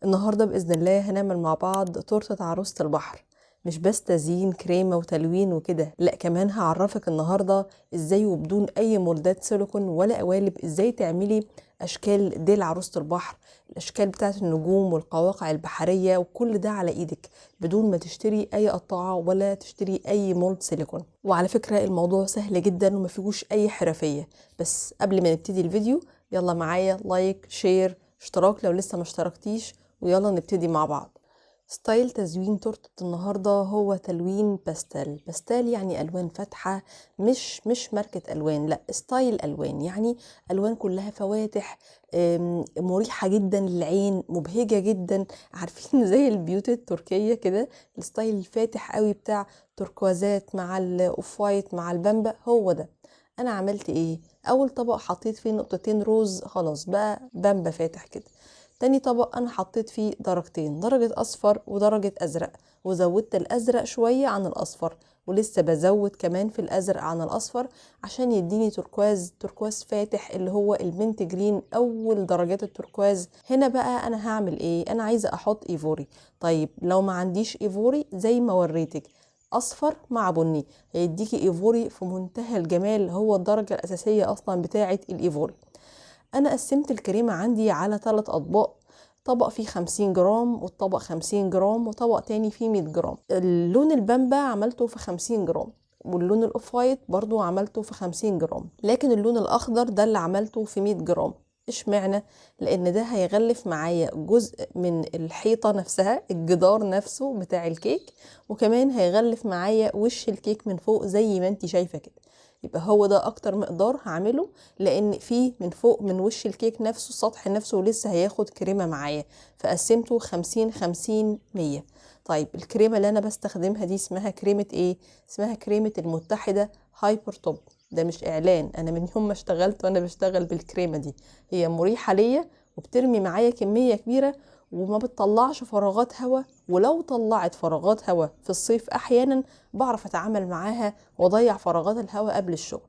النهاردة بإذن الله هنعمل مع بعض تورتة عروسة البحر. مش بس تزيين كريمة وتلوين وكده، لا كمان هعرفك النهاردة ازاي وبدون اي مولدات سيليكون ولا قوالب ازاي تعملي اشكال ديل عروسة البحر، الاشكال بتاعت النجوم والقواقع البحرية، وكل ده على ايدك بدون ما تشتري اي قطاعة ولا تشتري اي مولد سيليكون. وعلى فكرة الموضوع سهل جدا وما فيهوش اي حرفية. بس قبل ما نبتدي الفيديو يلا معايا لايك شير اشتراك لو لسه ما اشتركتيش، ويلا نبتدي مع بعض. ستايل تزوين تورتة النهاردة هو تلوين باستيل. باستيل يعني ألوان فاتحة، مش ماركة ألوان، لا ستايل ألوان، يعني ألوان كلها فواتح، مريحة جدا للعين، مبهجة جدا. عارفين زي البيوت التركية كده، الستايل الفاتح قوي بتاع تركوازات مع الأوف وايت مع البامبا، هو ده. أنا عملت إيه؟ أول طبق حطيت فيه نقطتين روز، خلاص بقى بامبا فاتح كده. تاني طبق انا حطيت فيه درجتين، درجة اصفر ودرجة ازرق، وزودت الازرق شوية عن الاصفر، ولسه بزود كمان في الازرق عن الاصفر عشان يديني تركواز فاتح اللي هو المنت جرين، اول درجات التركواز. هنا بقى انا هعمل ايه؟ انا عايزة احط ايفوري. طيب لو ما عنديش ايفوري زي ما وريتك، اصفر مع بني هيديكي ايفوري في منتهى الجمال، هو الدرجة الاساسية اصلا بتاعة الايفوري. انا قسمت الكريمة عندي على 3 اطباق، طبق فيه 50 جرام والطبق 50 جرام وطبق تاني فيه 100 جرام. اللون البامبا عملته في 50 جرام، واللون الاوف وايت برضو عملته في 50 جرام، لكن اللون الاخضر ده اللي عملته في 100 جرام. اشمعنى؟ لان ده هيغلف معايا جزء من الحيطة نفسها، الجدار نفسه بتاع الكيك، وكمان هيغلف معايا وش الكيك من فوق زي ما انتي شايفة كده. يبقى هو ده اكتر مقدار هعمله، لان فيه من فوق من وش الكيك نفسه السطح نفسه لسه هياخد كريمة معايا، فقسمته 50 50 100. طيب الكريمة اللي انا بستخدمها دي اسمها كريمة ايه؟ اسمها كريمة المتحدة هايبر توب. ده مش اعلان، انا من يوم ما اشتغلت وانا بشتغل بالكريمة دي، هي مريحة ليا وبترمي معايا كمية كبيرة وما بتطلعش فراغات هواء، ولو طلعت فراغات هواء في الصيف احيانا بعرف اتعامل معاها واضيع فراغات الهواء قبل الشغل.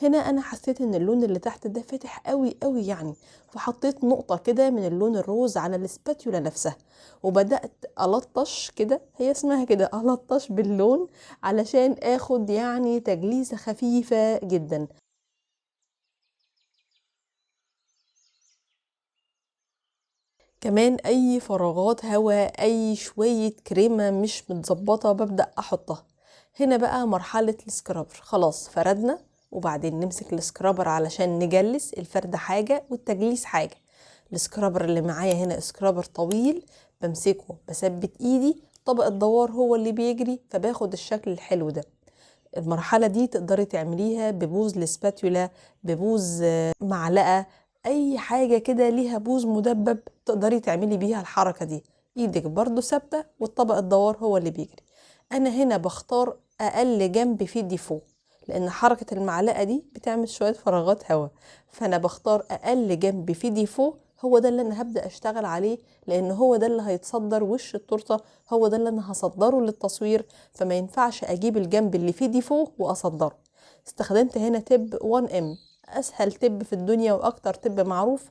هنا انا حسيت ان اللون اللي تحت ده فاتح قوي قوي يعني، فحطيت نقطة كده من اللون الروز على الاسباتيولا نفسها، وبدأت ألطش كده، هي اسمها كده ألطش باللون، علشان اخد يعني تجليسة خفيفة جدا. كمان اي فراغات هواء، اي شوية كريمة مش متظبطة ببدأ احطها. هنا بقى مرحلة السكرابر، خلاص فردنا، وبعدين نمسك السكرابر علشان نجلس. الفرد حاجة والتجليس حاجة. السكرابر اللي معايا هنا سكرابر طويل، بمسكه بثبت ايدي، طبق الدوار هو اللي بيجري فباخد الشكل الحلو ده. المرحلة دي تقدري تعمليها ببوز الاسباتيولا، ببوز معلقة، اي حاجة كده ليها بوز مدبب تقدري تعملي بيها الحركة دي. ايدك برضو ثابتة والطبق الدوار هو اللي بيجري. انا هنا بختار اقل جنب فيه ديفو، لان حركة المعلقة دي بتعمل شوية فراغات هواء، فانا بختار اقل جنب فيه ديفو، هو ده اللي انا هبدأ اشتغل عليه، لان هو ده اللي هيتصدر وش التورته، هو ده اللي انا هصدره للتصوير، فما ينفعش اجيب الجنب اللي فيه ديفو واصدره. استخدمت هنا تب 1 ام، اسهل تب في الدنيا واكتر تب معروف.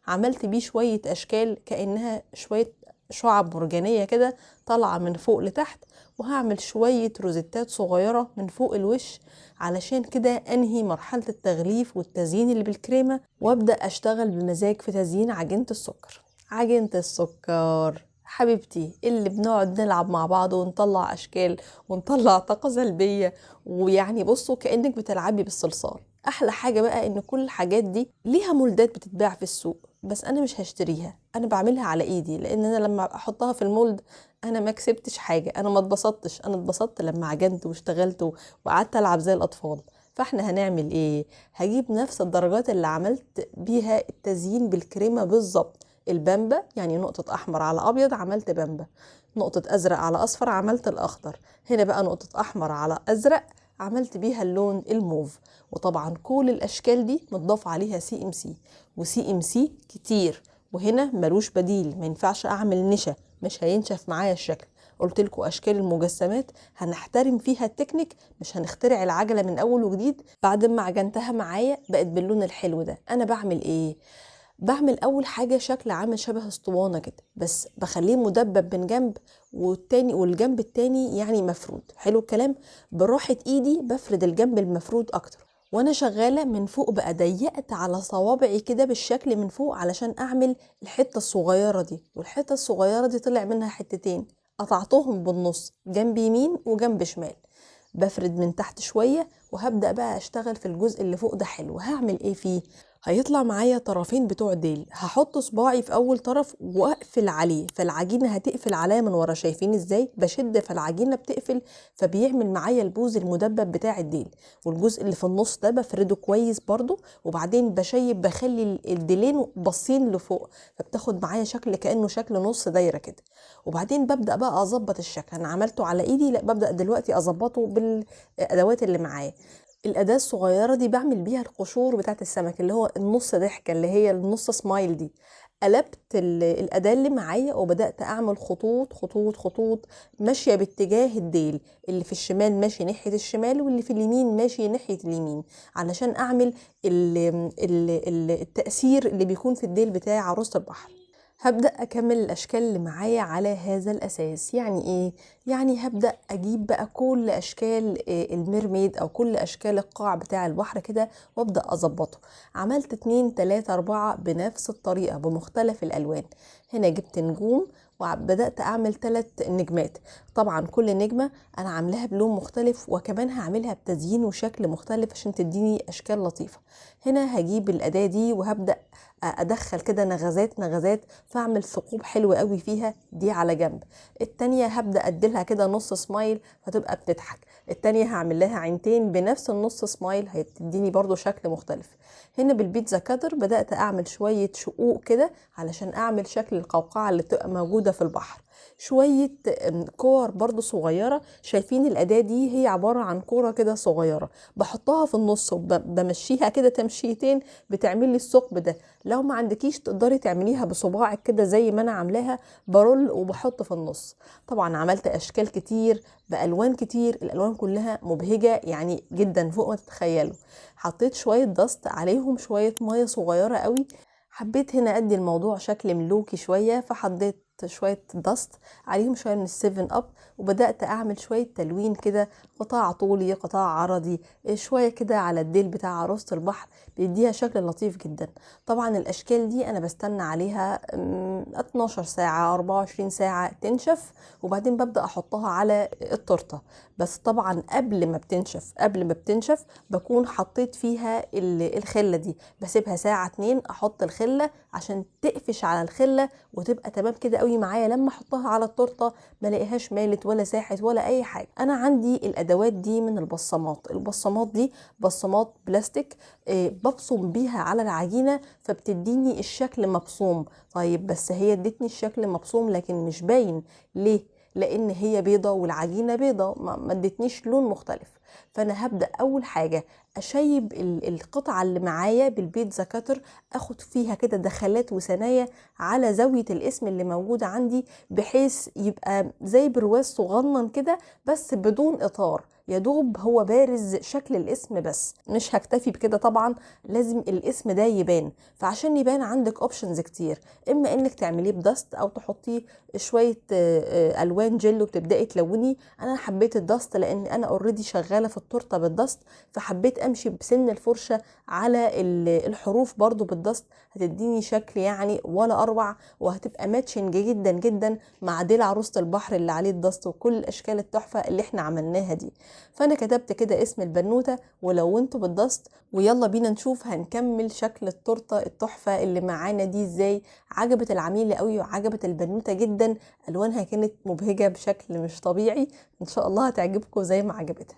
عملت بيه شوية اشكال كأنها شوية شعب مرجانية كده طالعة من فوق لتحت، وهعمل شوية روزيتات صغيرة من فوق الوش، علشان كده انهي مرحلة التغليف والتزيين اللي بالكريمة وابدأ اشتغل بمزاج في تزيين عجينة السكر. عجينة السكر حبيبتي اللي بنقعد نلعب مع بعض ونطلع اشكال ونطلع طاقة سلبية، ويعني بصوا كأنك بتلعبي بالصلصال. احلى حاجة بقى ان كل الحاجات دي ليها مولدات بتتباع في السوق، بس انا مش هشتريها، انا بعملها على ايدي، لان انا لما احطها في المولد انا ما كسبتش حاجة، انا ما اتبسطتش، انا اتبسطت لما عجنت واشتغلت وقعدت العب زي الاطفال. فاحنا هنعمل ايه؟ هجيب نفس الدرجات اللي عملت بيها التزيين بالكريمة بالظبط. البامبا يعني نقطة احمر على ابيض عملت بامبا، نقطة ازرق على اصفر عملت الاخضر، هنا بقى نقطة احمر على ازرق عملت بيها اللون الموف. وطبعا كل الاشكال دي متضاف عليها سي ام سي، وسي ام سي كتير، وهنا ملوش بديل، ما ينفعش اعمل نشا، مش هينشف معايا الشكل. قلت لكم اشكال المجسمات هنحترم فيها التكنيك، مش هنخترع العجله من اول وجديد. بعد ما عجنتها معايا بقت باللون الحلو ده، انا بعمل ايه؟ بعمل اول حاجه شكل عامل شبه اسطوانه كده، بس بخليه مدبب من جنب، والجنب التاني يعني مفرود. حلو الكلام. براحه ايدي بفرد الجنب المفرود اكتر، وانا شغاله من فوق بقى ضيقت على صوابعي كده بالشكل من فوق علشان اعمل الحته الصغيره دي. والحته الصغيره دي طلع منها حتتين، قطعتهم بالنص، جنب يمين وجنب شمال. بفرد من تحت شويه، وهبدأ بقى اشتغل في الجزء اللي فوق ده. حلو. هعمل ايه فيه؟ هيطلع معايا طرفين بتوع ديل، هحط صباعي في اول طرف واقفل عليه، فالعجينه هتقفل عليا من ورا. شايفين ازاي بشد فالعجينه بتقفل، فبيعمل معايا البوز المدبب بتاع الديل. والجزء اللي في النص ده بفرده كويس برضو، وبعدين بشيب، بخلي الديلين باصين لفوق، فبتاخد معايا شكل كانه شكل نص دايره كده. وبعدين ببدا بقى اظبط الشكل. انا عملته على ايدي، لا ببدا دلوقتي اظبطه بالادوات اللي معايا. الأداة الصغيرة دي بعمل بيها القشور بتاعت السمك، اللي هو النص ضحكة، اللي هي النص سمايل دي. قلبت الأداة اللي معايا وبدأت أعمل خطوط خطوط خطوط ماشية باتجاه الديل. اللي في الشمال ماشي ناحية الشمال، واللي في اليمين ماشي ناحية اليمين، علشان أعمل التأثير اللي بيكون في الديل بتاع عروسة البحر. هبدأ أكمل الأشكال اللي معايا على هذا الأساس. يعني إيه؟ يعني هبدأ أجيب بقى كل أشكال الميرميد أو كل أشكال القاع بتاع البحر كده، وأبدأ أظبطه. عملت 2 3 4 بنفس الطريقة بمختلف الألوان. هنا جبت نجوم وبدأت أعمل 3 نجمات. طبعا كل نجمة أنا عاملاها بلون مختلف، وكمان هعملها بتزيين وشكل مختلف عشان تديني أشكال لطيفة. هنا هجيب الأداة دي وهبدأ ادخل كده نغزات نغزات، فاعمل ثقوب حلوة قوي فيها. دي على جنب. التانية هبدأ اديلها كده نص سمايل فتبقى بتضحك. التانية هعمل لها عينتين بنفس النص سمايل، هتديني برضو شكل مختلف. هنا بالبيتزا كاتر بدأت اعمل شوية شقوق كده علشان اعمل شكل القوقعة اللي بتبقى موجودة في البحر. شوية كور برضو صغيرة. شايفين الأداة دي هي عبارة عن كورة كده صغيرة، بحطها في النص وبمشيها كده تمشيتين، بتعمل لي الثقب ده. لو ما عندكيش تقدري تعمليها بصباعك كده زي ما انا عاملاها، برول وبحط في النص. طبعا عملت اشكال كتير بالوان كتير، الالوان كلها مبهجة يعني جدا فوق ما تتخيلوا. حطيت شوية دست عليهم شوية مية صغيرة قوي. حبيت هنا ادي الموضوع شكل ملوكي شوية، فحطيت شوية دست عليهم شوية من السيفن اب، وبدأت اعمل شوية تلوين كده، قطاع طولي قطاع عرضي، شوية كده على الديل بتاع عروسة البحر، بيديها شكل لطيف جدا. طبعا الاشكال دي انا بستنى عليها 12 ساعة 24 ساعة تنشف، وبعدين ببدأ احطها على التورتة. بس طبعا قبل ما بتنشف بكون حطيت فيها الخلة دي، بسيبها ساعة 2 احط الخلة عشان تقفش على الخلة وتبقى تمام كده قوي معايا. لما احطها على التورتة ما لاقيهاش مالت ولا ساحت ولا اي حاجة. انا عندي الادوات دي من البصمات دي بصمات بلاستيك، ببصم بيها على العجينة فبتديني الشكل مبصوم. طيب بس هي ادتني الشكل مبصوم لكن مش باين. ليه؟ لان هي بيضة والعجينة بيضة، ما ادتنيش لون مختلف. فانا هبدأ اول حاجة اشيب القطعة اللي معايا بالبيتزا كاتر، اخد فيها كده دخلات وثنايا على زاوية الاسم اللي موجودة عندي، بحيث يبقى زي برواز صغنن كده بس بدون اطار، يا دوب هو بارز شكل الاسم بس. مش هكتفي بكده طبعا، لازم الاسم ده يبان. فعشان يبان عندك اوبشنز كتير، اما انك تعمليه بدست او تحطيه شويه الوان جل وبتبداي تلوني. انا حبيت الدست لان انا اوريدي شغاله في التورته بالدست، فحبيت امشي بسن الفرشه على الحروف برضو بالدست، هتديني شكل يعني ولا اروع، وهتبقى ماتشنج جدا جدا مع ديل عروسه البحر اللي عليه الدست وكل الاشكال التحفه اللي احنا عملناها دي. فانا كتبت كده اسم البنوته ولونته بالدست، ويلا بينا نشوف هنكمل شكل التورته التحفه اللي معانا دي ازاي. عجبت العميله قوي وعجبت البنوته جدا، الوانها كانت مبهجه بشكل مش طبيعي. ان شاء الله هتعجبكم زي ما عجبتها.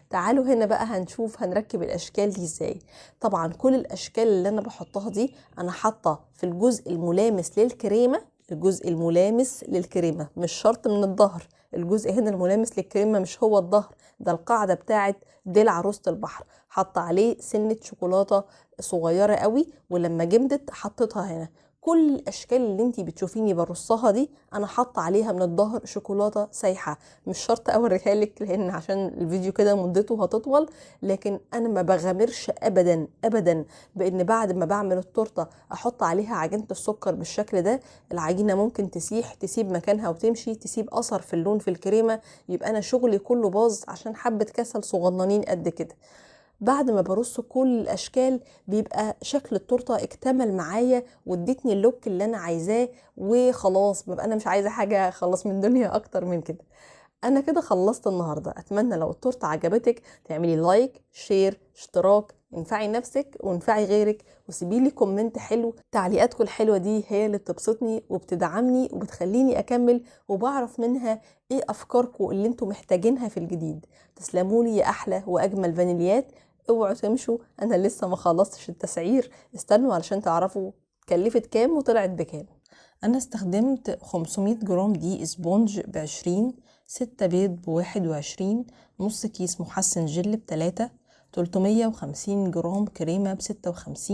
تعالوا هنا بقى هنشوف هنركب الاشكال دي ازاي. طبعا كل الاشكال اللي انا بحطها دي انا حاطه في الجزء الملامس للكريمه. الجزء الملامس للكريمه مش شرط من الظهر، الجزء هنا الملامس للكريمه مش هو الظهر، ده القاعده بتاعت ديل عروسه البحر. حط عليه سنه شوكولاته صغيره قوي، ولما جمدت حطيتها هنا. كل الاشكال اللي انتي بتشوفيني برصها دي انا حاطه عليها من الظهر شوكولاته سايحه. مش شرط اوريها لك لان عشان الفيديو كده مدته هتطول، لكن انا ما بغامرش ابدا ابدا بان بعد ما بعمل التورته احط عليها عجينه السكر بالشكل ده. العجينه ممكن تسيح، تسيب مكانها وتمشي، تسيب اثر في اللون في الكريمه، يبقى انا شغلي كله باظ عشان حبه كسل صغننين قد كده. بعد ما برص كل الاشكال بيبقى شكل التورته اكتمل معايا وادتني اللوك اللي انا عايزاه، وخلاص ببقى انا مش عايزه حاجه خلص من الدنيا اكتر من كده. انا كده خلصت النهارده. اتمنى لو التورته عجبتك تعملي لايك، شير، اشتراك، انفعي نفسك وانفعي غيرك، وسيبي لي كومنت حلو. تعليقاتكم الحلوه دي هي اللي بتبسطني وبتدعمني وبتخليني اكمل، وبعرف منها ايه افكاركم اللي انتم محتاجينها في الجديد. تسلمولي يا احلى واجمل فانيليات. اوعوا تمشوا، انا لسه ما خلصتش التسعير، استنوا علشان تعرفوا كلفت كام وطلعت بكام. انا استخدمت 500 جرام دقيق اسبونج ب20، 6 بيض ب21، نص كيس محسن جل ب3، 350 جرام كريمة ب56،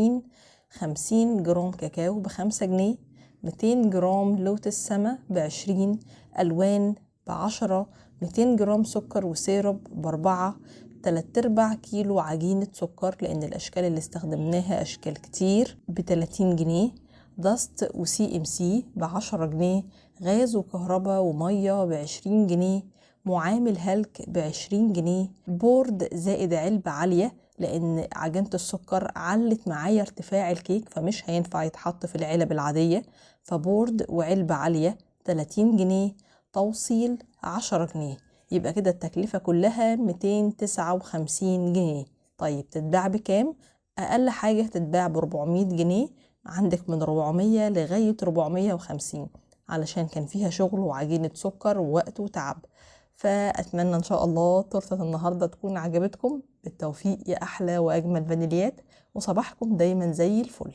50 جرام كاكاو ب5 جنيه، 200 جرام لوتس سما ب20، ألوان ب10، 200 جرام سكر وسيرب ب4، 3/4 كيلو عجينة سكر لأن الأشكال اللي استخدمناها أشكال كتير ب30 جنيه، دست وسي ام سي ب10 جنيه، غاز وكهرباء ومية ب20 جنيه، معامل هلك ب20 جنيه، بورد زائد علبة عالية لأن عجينة السكر علت معايا ارتفاع الكيك فمش هينفع يتحط في العلب العادية، فبورد وعلبة عالية 30 جنيه، توصيل 10 جنيه. يبقى كده التكلفة كلها 259 جنيه. طيب تتباع بكام؟ أقل حاجة تتباع ب400 جنيه، عندك من 400 لغاية 450 علشان كان فيها شغل وعجينة سكر ووقت وتعب. فأتمنى إن شاء الله تورتة النهاردة تكون عجبتكم. بالتوفيق يا أحلى وأجمل فانيليات، وصباحكم دايما زي الفل.